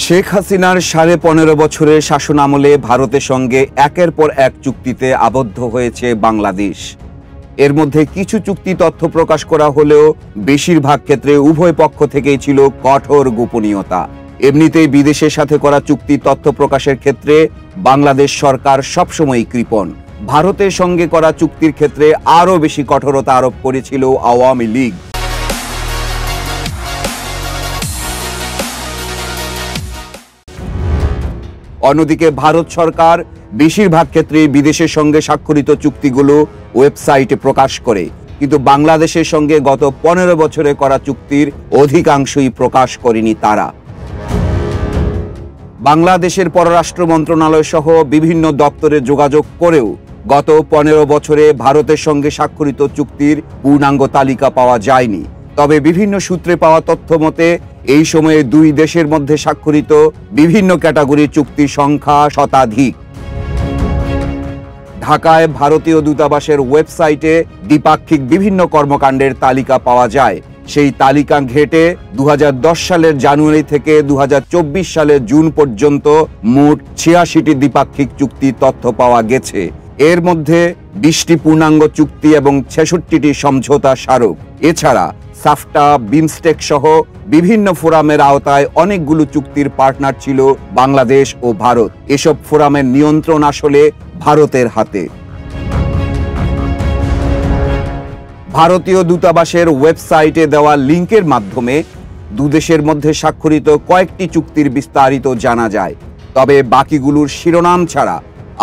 শেখ হাসিনার 15.5 বছরের শাসন আমলে ভারতের সঙ্গে একের পর এক চুক্তিতে আবদ্ধ হয়েছে বাংলাদেশ। এর মধ্যে কিছু চুক্তি তথ্য প্রকাশ করা হলেও বেশিরভাগ ক্ষেত্রে উভয় পক্ষ থেকেই ছিল কঠোর গোপনীয়তা। এমনিতেই বিদেশের সাথে করা চুক্তি তথ্য প্রকাশের ক্ষেত্রে বাংলাদেশ সরকার সবসময়ই কৃপণ। ভারতের সঙ্গে করা চুক্তির ক্ষেত্রে আরও বেশি কঠোরতা আরোপ করেছিল আওয়ামী লীগ। অন্যদিকে ভারত সরকার বেশিরভাগ ক্ষেত্রে বিদেশের সঙ্গে স্বাক্ষরিত চুক্তিগুলো ওয়েবসাইটে প্রকাশ করে, কিন্তু বাংলাদেশের সঙ্গে গত 15 বছরে করা চুক্তির অধিকাংশই প্রকাশ করেনি তারা। বাংলাদেশের পররাষ্ট্র মন্ত্রণালয় সহ বিভিন্ন দপ্তরে যোগাযোগ করেও গত 15 বছরে ভারতের সঙ্গে স্বাক্ষরিত চুক্তির পূর্ণাঙ্গ তালিকা পাওয়া যায়নি। তবে বিভিন্ন সূত্রে পাওয়া তথ্য মতে এই সময়ে দুই দেশের মধ্যে স্বাক্ষরিত বিভিন্ন ক্যাটাগরির চুক্তির সংখ্যা শতাধিক। ঢাকায় ভারতীয় দূতাবাসের ওয়েবসাইটে দ্বিপাক্ষিক বিভিন্ন কর্মকাণ্ডের তালিকা পাওয়া যায়। সেই তালিকা ঘেঁটে 2010 সালের জানুয়ারি থেকে 2024 সালের জুন পর্যন্ত মোট 86টি দ্বিপাক্ষিক চুক্তির তথ্য পাওয়া গেছে। এর মধ্যে 20টি পূর্ণাঙ্গ চুক্তি এবং 66টি সমঝোতা স্মারক। এছাড়া সাফটা, বিমস্টেক সহ বিভিন্ন ফোরামের আওতায় অনেকগুলো চুক্তির পার্টনার ছিল বাংলাদেশ ও ভারত। এসব ফোরামের নিয়ন্ত্রণ আসলে ভারতের হাতে। ভারতীয় দূতাবাসের ওয়েবসাইটে দেওয়া লিঙ্কের মাধ্যমে দুদেশের মধ্যে স্বাক্ষরিত কয়েকটি চুক্তির বিস্তারিত জানা যায়, তবে বাকিগুলোর শিরোনাম ছাড়া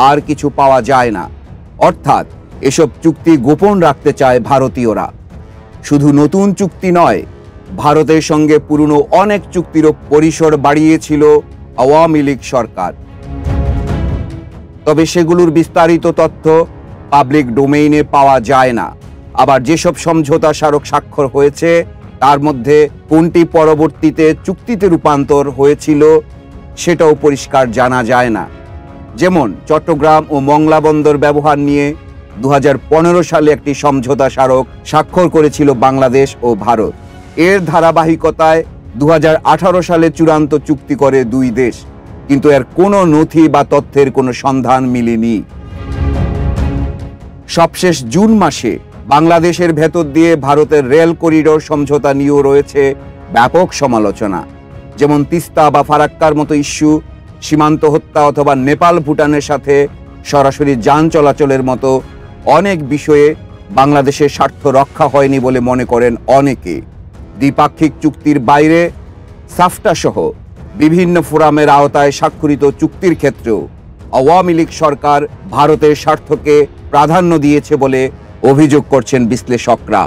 আর কিছু পাওয়া যায় না। অর্থাৎ এসব চুক্তি গোপন রাখতে চায় ভারতীয়রা। শুধু নতুন চুক্তি নয়, ভারতের সঙ্গে পুরনো অনেক চুক্তিরও পরিসর বাড়িয়েছিল আওয়ামী লীগ সরকার। তবে সেগুলোর বিস্তারিত তথ্য পাবলিক ডোমেইনে পাওয়া যায় না। আবার যেসব সমঝোতা স্মারক স্বাক্ষর হয়েছে তার মধ্যে কোনটি পরবর্তীতে চুক্তিতে রূপান্তর হয়েছিল সেটাও পরিষ্কার জানা যায় না। যেমন চট্টগ্রাম ও মংলা বন্দর ব্যবহার নিয়ে 2015 সালে একটি সমঝোতা স্মারক স্বাক্ষর করেছিল বাংলাদেশ ও ভারত। এর ধারাবাহিকতায় 2018 সালে চূড়ান্ত চুক্তি করে দুই দেশ, কিন্তু এর কোনো নথি বা তথ্যের কোনো সন্ধান মিলেনি। সবশেষ জুন মাসে বাংলাদেশের ভেতর দিয়ে ভারতের রেল করিডোর সমঝোতা নিয়েও রয়েছে ব্যাপক সমালোচনা। যেমন তিস্তা বা ফারাক্কার মতো ইস্যু, সীমান্ত হত্যা অথবা নেপাল ভুটানের সাথে সরাসরি যান চলাচলের মতো অনেক বিষয়ে বাংলাদেশের স্বার্থ রক্ষা হয়নি বলে মনে করেন অনেকে। দ্বিপাক্ষিক চুক্তির বাইরে সাফটা সহ বিভিন্ন ফোরামের আওতায় স্বাক্ষরিত চুক্তির ক্ষেত্রেও আওয়ামী লীগ সরকার ভারতের স্বার্থকে প্রাধান্য দিয়েছে বলে অভিযোগ করছেন বিশ্লেষকরা।